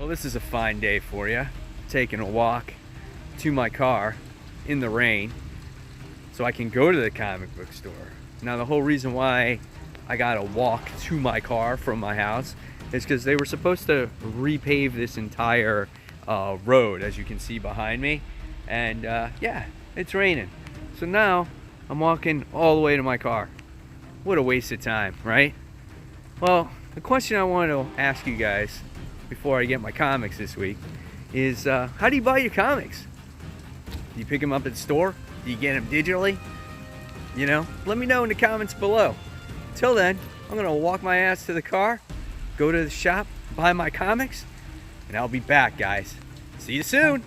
Well, this is a fine day for you. Taking a walk to my car in the rain so I can go to the comic book store. Now, the whole reason why I gotta walk to my car from my house is because they were supposed to repave this entire road, as you can see behind me. And yeah, it's raining. So now I'm walking all the way to my car. What a waste of time, right? Well, the question I want to ask you guys before I get my comics this week is how do you buy your comics? Do you pick them up at the store? Do you get them digitally? You know, let me know in the comments below. Till then, I'm gonna walk my ass to the car, go to the shop, buy my comics, and I'll be back, guys. See you soon.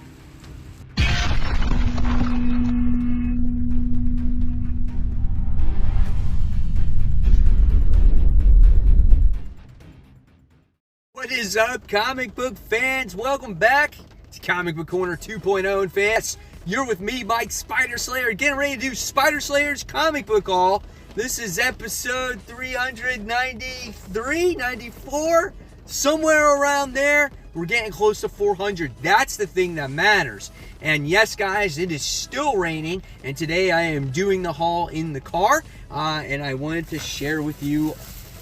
What is up, comic book fans? Welcome back to Comic Book Corner 2.0. And fans, you're with me, Mike Spider Slayer, getting ready to do Spider Slayer's comic book haul. This is episode 393, 94, somewhere around there. We're getting close to 400. That's the thing that matters. And yes, guys, it is still raining. And today I am doing the haul in the car. And I wanted to share with you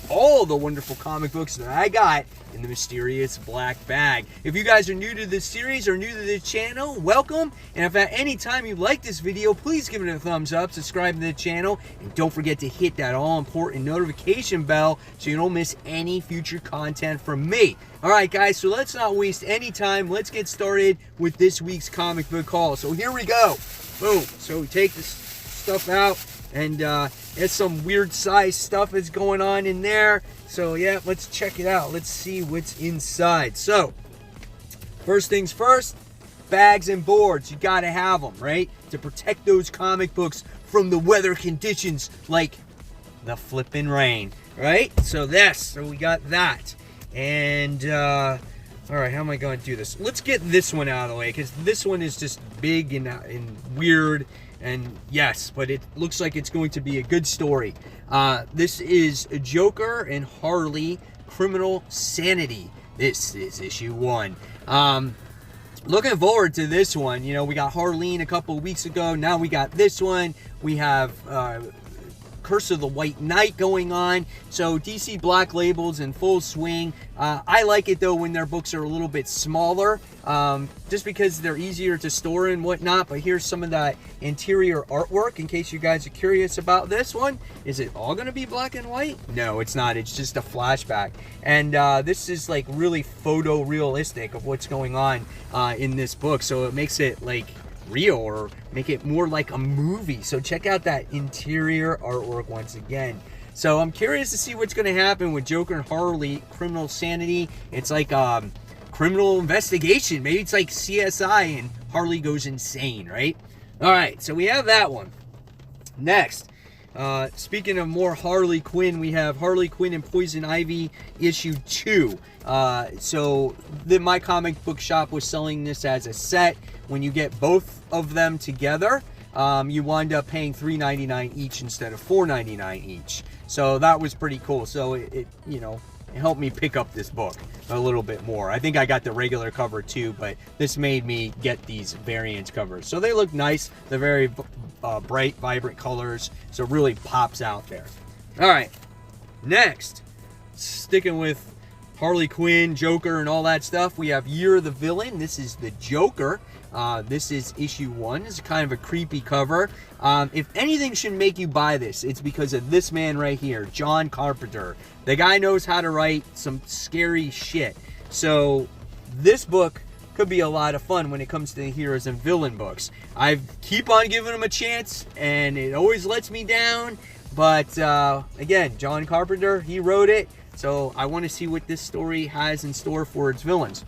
all the wonderful comic books that I got in the mysterious black bag. If you guys are new to this series or new to the channel, welcome. And if at any time you like this video, please give it a thumbs up, subscribe to the channel, and don't forget to hit that all-important notification bell so you don't miss any future content from me. Alright guys, so let's not waste any time. Let's get started with this week's comic book haul. So here we go. Boom. So we take this stuff out, and there's some weird size stuff that's going on in there. So yeah, let's check it out. Let's see what's inside. So first things first, bags and boards. You gotta have them, right? To protect those comic books from the weather conditions like the flipping rain, right? So we got that. And all right, how am I going to do this? Let's get this one out of the way, because this one is just big and weird. And yes, but it looks like it's going to be a good story. This is Joker and Harley, Criminal Sanity. This is issue 1. Looking forward to this one. You know, we got Harleen a couple of weeks ago. Now we got this one. We have Curse of the White Knight going on. So DC Black Label's in full swing. I like it though when their books are a little bit smaller, just because they're easier to store and whatnot. But here's some of that interior artwork in case you guys are curious about this one. Is it all going to be black and white? No, it's not. It's just a flashback. And this is like really photorealistic of what's going on in this book. So it makes it like real, or make it more like a movie. So check out that interior artwork once again. So I'm curious to see what's going to happen with Joker and Harley, Criminal Sanity. It's like criminal investigation. Maybe it's like CSI and Harley goes insane, right? All right, so we have that one. Next, speaking of more Harley Quinn, we have Harley Quinn and Poison Ivy issue 2. So my comic book shop was selling this as a set. When you get both of them together, you wind up paying $3.99 each instead of $4.99 each. So that was pretty cool. So it helped me pick up this book a little bit more. I think I got the regular cover too, but this made me get these variant covers. So they look nice. They're very bright, vibrant colors. So it really pops out there. All right, next, sticking with Harley Quinn, Joker, and all that stuff, we have Year of the Villain. This is the Joker. This is issue 1. It's kind of a creepy cover. If anything should make you buy this, it's because of this man right here, John Carpenter. The guy knows how to write some scary shit. So this book could be a lot of fun when it comes to the heroes and villain books. I keep on giving him a chance, and it always lets me down. But again, John Carpenter, he wrote it. So I want to see what this story has in store for its villains,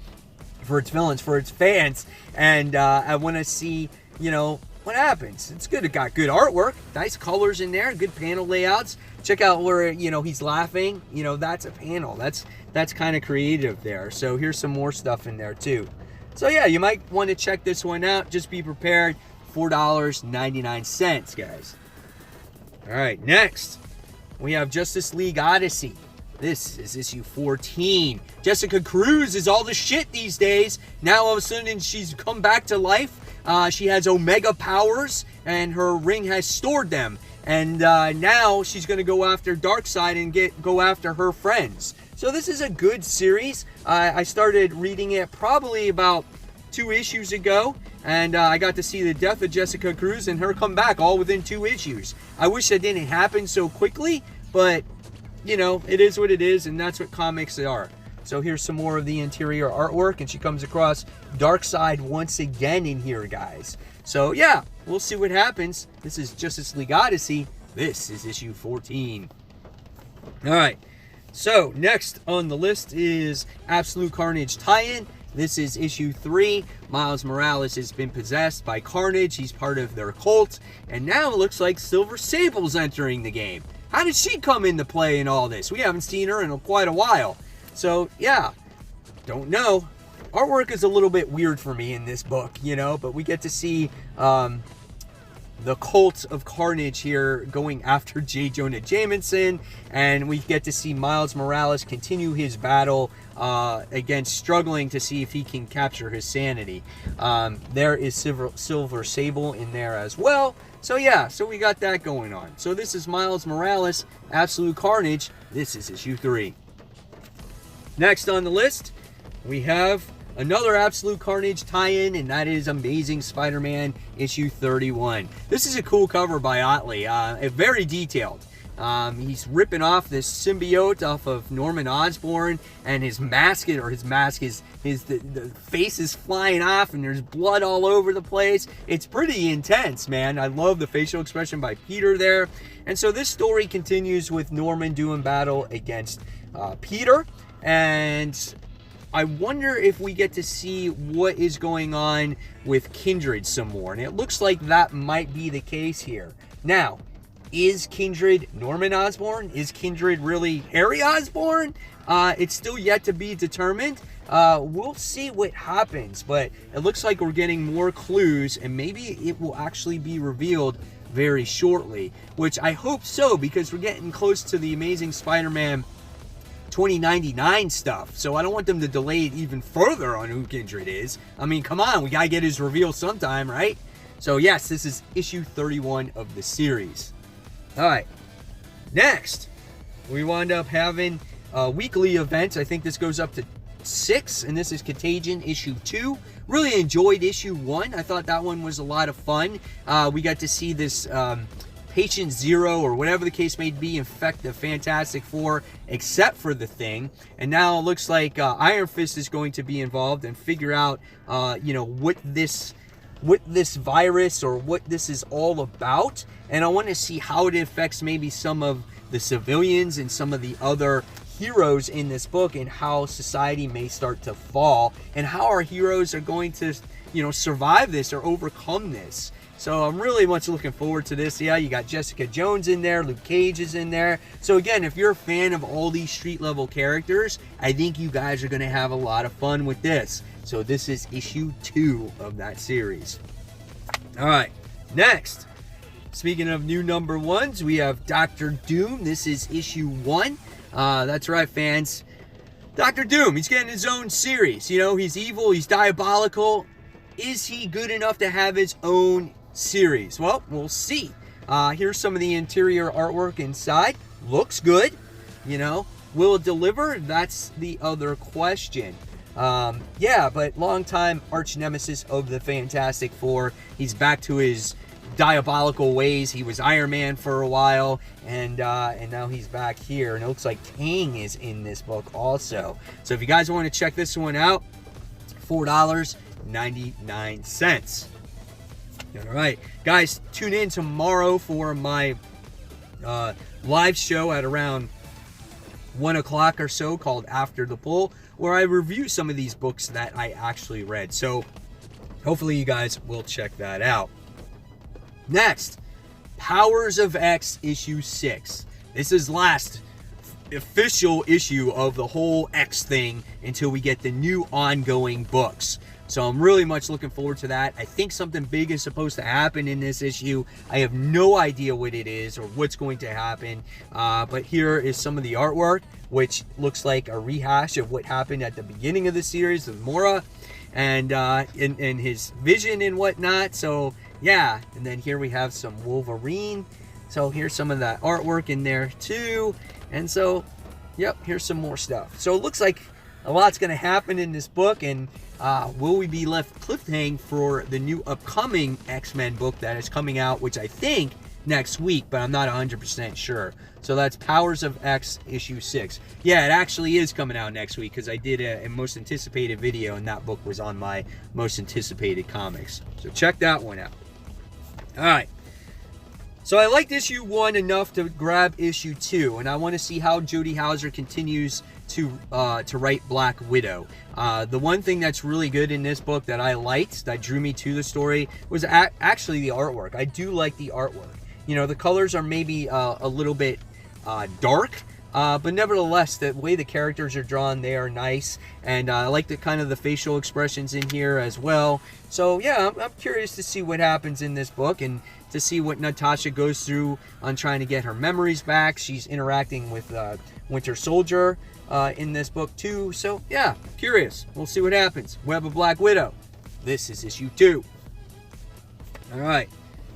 for its fans. And I want to see, what happens. It's good. It got good artwork, nice colors in there, good panel layouts. Check out where, he's laughing. That's a panel. That's kind of creative there. So here's some more stuff in there too. So yeah, you might want to check this one out. Just be prepared. $4.99, guys. All right, next we have Justice League Odyssey. This is issue 14. Jessica Cruz is all the shit these days. Now all of a sudden she's come back to life. She has Omega powers, and her ring has stored them. And now she's going to go after Darkseid and go after her friends. So this is a good series. I started reading it probably about 2 issues ago, and I got to see the death of Jessica Cruz and her come back all within 2 issues. I wish that didn't happen so quickly, but you know, it is what it is, and that's what comics are. So here's some more of the interior artwork, and she comes across Darkseid once again in here, guys. So yeah, we'll see what happens. This is Justice League Odyssey. This is issue 14. All right, so next on the list is Absolute Carnage tie-in. This is issue 3. Miles Morales has been possessed by Carnage. He's part of their cult, and now it looks like Silver Sable's entering the game. How did she come into play in all this? We haven't seen her in quite a while. So, yeah, don't know. Artwork is a little bit weird for me in this book, you know, but we get to see the cult of Carnage here going after J. Jonah Jameson, and we get to see Miles Morales continue his battle against struggling to see if he can capture his sanity. There is Silver Sable in there as well. So yeah, so we got that going on. So this is Miles Morales, Absolute Carnage. This is issue 3. Next on the list, we have another Absolute Carnage tie-in, and that is Amazing Spider-Man issue 31. This is a cool cover by Otley, very detailed. He's ripping off this symbiote off of Norman Osborn, and the face is flying off, and there's blood all over the place. It's pretty intense, man. I love the facial expression by Peter there. And so this story continues with Norman doing battle against Peter, and I wonder if we get to see what is going on with Kindred some more, and it looks like that might be the case here. Now, is Kindred Norman Osborn? Is Kindred really Harry Osborn? It's still yet to be determined. We'll see what happens, but it looks like we're getting more clues, and maybe it will actually be revealed very shortly, which I hope so, because we're getting close to the Amazing Spider-Man 2099 stuff, so I don't want them to delay it even further on who Kindred is. I mean, come on, we gotta get his reveal sometime, right? So yes, this is issue 31 of the series. All right, next, we wound up having a weekly event. I think this goes up to 6, and this is Contagion issue 2. Really enjoyed issue 1. I thought that one was a lot of fun. We got to see this Patient Zero, or whatever the case may be, infect the Fantastic Four, except for the Thing. And now it looks like Iron Fist is going to be involved and figure out, you know, what this virus or what this is all about. And I want to see how it affects maybe some of the civilians and some of the other heroes in this book, and how society may start to fall, and how our heroes are going to, you know, survive this or overcome this. So I'm really much looking forward to this. Yeah, you got Jessica Jones in there, Luke Cage is in there. So again, if you're a fan of all these street level characters, I think you guys are going to have a lot of fun with this. So this is issue 2 of that series. All right, next, speaking of new number 1s, we have Doctor Doom. This is issue 1. That's right, fans. Doctor Doom, he's getting his own series. You know, he's evil, he's diabolical. Is he good enough to have his own series? Well, we'll see. Here's some of the interior artwork inside. Looks good. You know, will it deliver? That's the other question. Yeah, but longtime arch nemesis of the Fantastic Four. He's back to his diabolical ways. He was Iron Man for a while, and now he's back here. And it looks like Kang is in this book also. So if you guys want to check this one out, $4.99. All right, guys, tune in tomorrow for my live show at around 1 o'clock or so, called After the Pull, where I review some of these books that I actually read. So hopefully you guys will check that out. Next, Powers of X issue 6. This is last official issue of the whole X thing until we get the new ongoing books. So I'm really much looking forward to that. I think something big is supposed to happen in this issue. I have no idea what it is or what's going to happen. But here is some of the artwork, which looks like a rehash of what happened at the beginning of the series with Mora and in his vision and whatnot. So yeah, and then here we have some Wolverine. So here's some of that artwork in there too. And so, yep, here's some more stuff. So it looks like a lot's going to happen in this book, and will we be left cliffhanging for the new upcoming X-Men book that is coming out, which I think next week, but I'm not 100% sure. So that's Powers of X issue 6. Yeah, it actually is coming out next week because I did a most anticipated video, and that book was on my most anticipated comics. So check that one out. All right. So I liked issue 1 enough to grab issue 2, and I want to see how Jody Houser continues to write Black Widow. The one thing that's really good in this book that I liked, that drew me to the story, was actually the artwork. I do like the artwork. You know, the colors are maybe a little bit dark, but nevertheless, the way the characters are drawn, they are nice, and I like the kind of the facial expressions in here as well. So yeah, I'm curious to see what happens in this book and to see what Natasha goes through on trying to get her memories back. She's interacting with Winter Soldier in this book too. So yeah, curious. We'll see what happens. Web of Black Widow. This is issue 2. All right.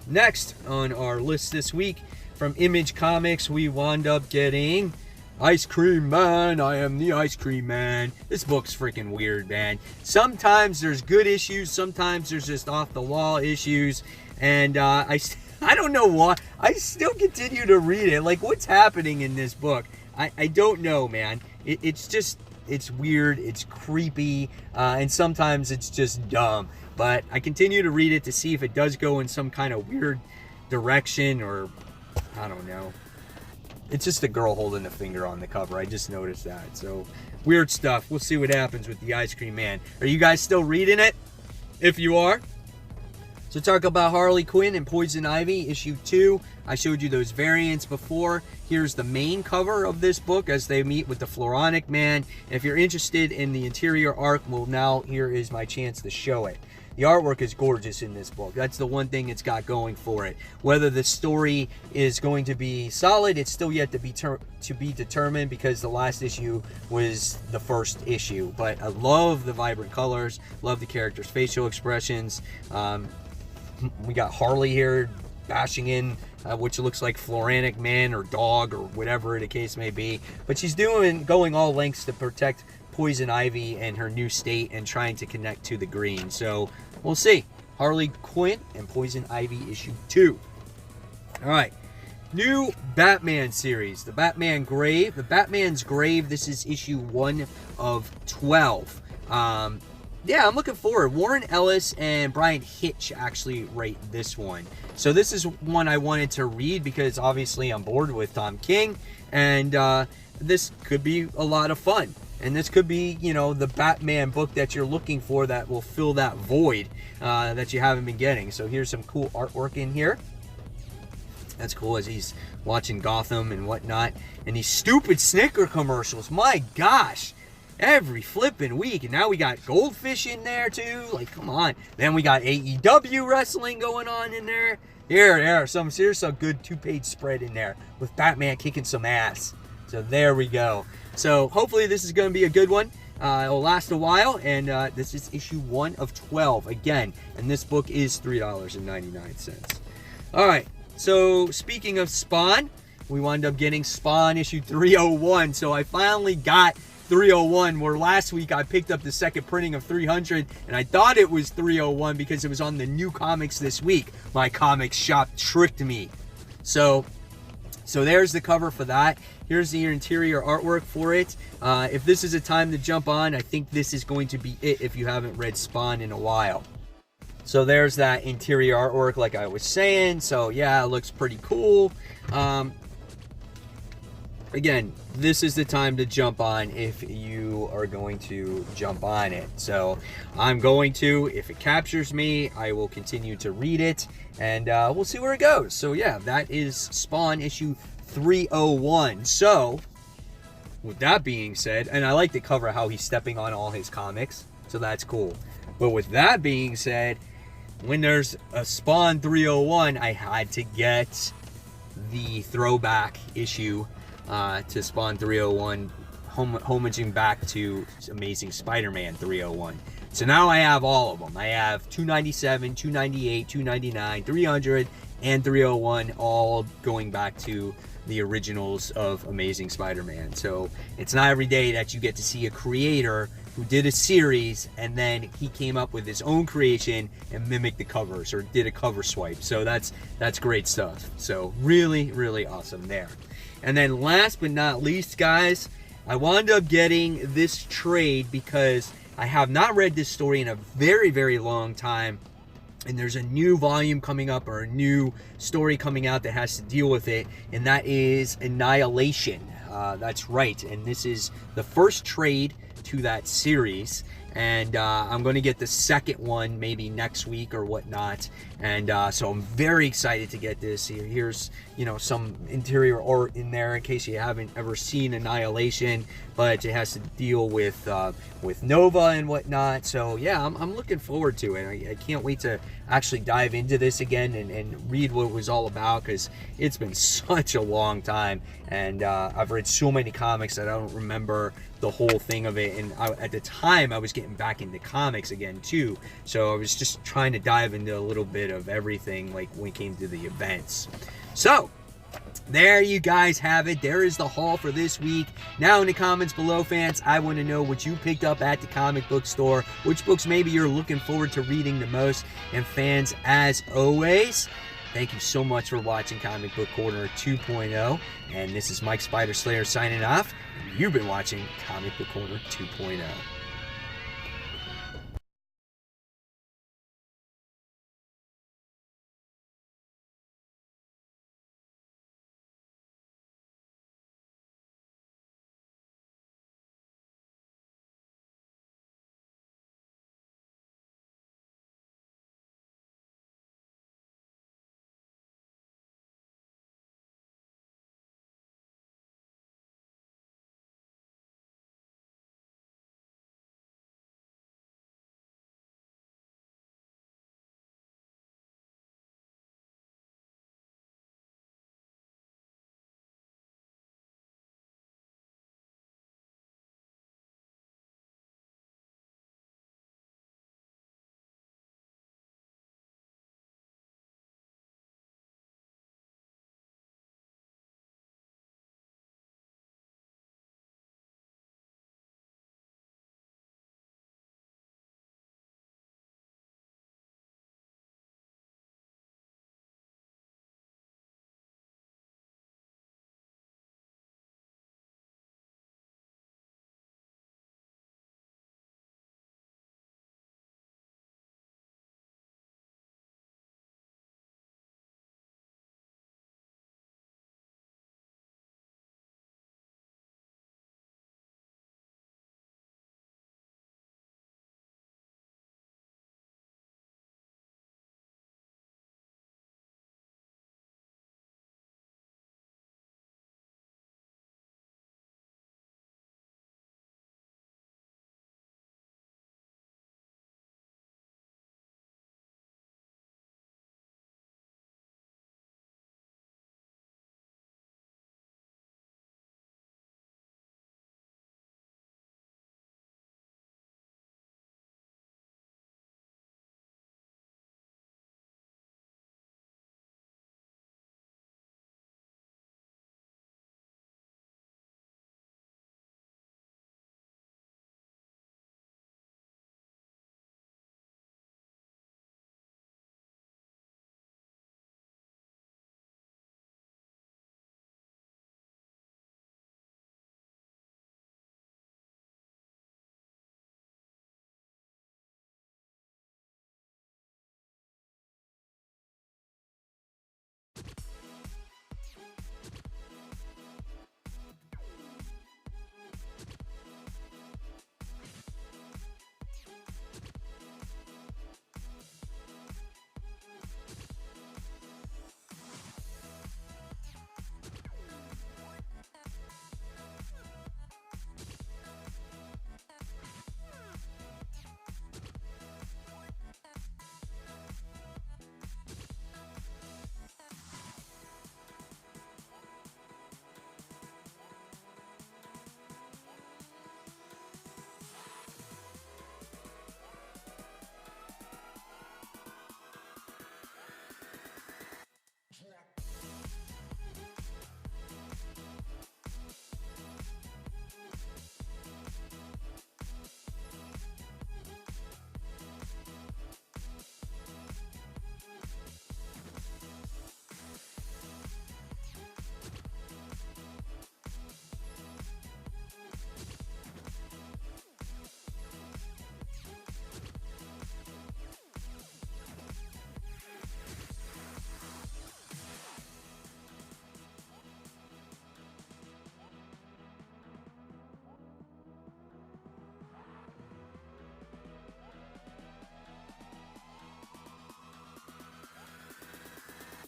Next on our list this week from Image Comics, we wound up getting Ice Cream Man. I am the Ice Cream Man. This book's freaking weird, man. Sometimes there's good issues. Sometimes there's just off the wall issues. And I don't know why. I still continue to read it. Like, what's happening in this book? I don't know, man. It's weird. It's creepy. And sometimes it's just dumb. But I continue to read it to see if it does go in some kind of weird direction, or I don't know. It's just a girl holding a finger on the cover. I just noticed that. So, weird stuff. We'll see what happens with the Ice Cream Man. Are you guys still reading it? If you are. So talk about Harley Quinn and Poison Ivy, issue 2. I showed you those variants before. Here's the main cover of this book as they meet with the Floronic Man. And if you're interested in the interior arc, well, now here is my chance to show it. The artwork is gorgeous in this book. That's the one thing it's got going for it. Whether the story is going to be solid, it's still yet to be determined, because the last issue was the first issue. But I love the vibrant colors, love the characters' facial expressions. We got Harley here bashing in which looks like Floronic Man or dog or whatever the case may be. But she's going all lengths to protect Poison Ivy and her new state and trying to connect to the green. So we'll see. Harley Quinn and Poison Ivy issue 2. All right. New Batman series. The Batman's Grave. This is issue 1 of 12. Yeah, I'm looking forward. Warren Ellis and Brian Hitch actually write this one. So this is one I wanted to read because obviously I'm bored with Tom King. And this could be a lot of fun. And this could be, you know, the Batman book that you're looking for that will fill that void that you haven't been getting. So here's some cool artwork in here. That's cool as he's watching Gotham and whatnot. And these stupid Snicker commercials. My gosh. Every flipping week. And now we got Goldfish in there too. Like, come on. Then we got AEW wrestling going on in there. Here's some good 2-page spread in there with Batman kicking some ass. So there we go. So hopefully this is going to be a good one. It'll last a while. And this is issue 1 of 12 again. And this book is $3.99. All right. So speaking of Spawn, we wound up getting Spawn issue 301. So I finally got 301, where last week I picked up the second printing of 300 and I thought it was 301 because it was on the new comics this week. My comics shop tricked me. So there's the cover for that. Here's the interior artwork for it. If this is a time to jump on, I think this is going to be it if you haven't read Spawn in a while. So there's that interior artwork like I was saying. So yeah, it looks pretty cool. Again, this is the time to jump on if you are going to jump on it. So I'm going to. If it captures me, I will continue to read it. And we'll see where it goes. So yeah, that is Spawn issue 301. So with that being said, and I like the cover how he's stepping on all his comics. So that's cool. But with that being said, when there's a Spawn 301, I had to get the throwback issue to Spawn 301, homaging back to Amazing Spider-Man 301. So now I have all of them. I have 297, 298, 299, 300, and 301, all going back to the originals of Amazing Spider-Man. So it's not every day that you get to see a creator who did a series and then he came up with his own creation and mimicked the covers or did a cover swipe. So that's great stuff. So really, really awesome there. And then last but not least, guys, I wound up getting this trade because I have not read this story in a very, very long time. And there's a new volume coming up, or a new story coming out that has to deal with it, and that is Annihilation. That's right, and this is the first trade to that series, and I'm going to get the second one maybe next week or whatnot, and so I'm very excited to get this. Here's, you know, some interior art in there in case you haven't ever seen Annihilation, but it has to deal with Nova and whatnot. So yeah, I'm looking forward to it. I can't wait to actually dive into this again and read what it was all about, because it's been such a long time, and I've read so many comics that I don't remember the whole thing of it. And at the time I was getting back into comics again too, so I was just trying to dive into a little bit of everything, like when it came to the events. So there you guys have it. There is the haul for this week. Now in the comments below, fans, I want to know what you picked up at the comic book store, which books maybe you're looking forward to reading the most. And fans, as always, thank you so much for watching Comic Book Corner 2.0. And this is Mike Spider Slayer signing off. And you've been watching Comic Book Corner 2.0.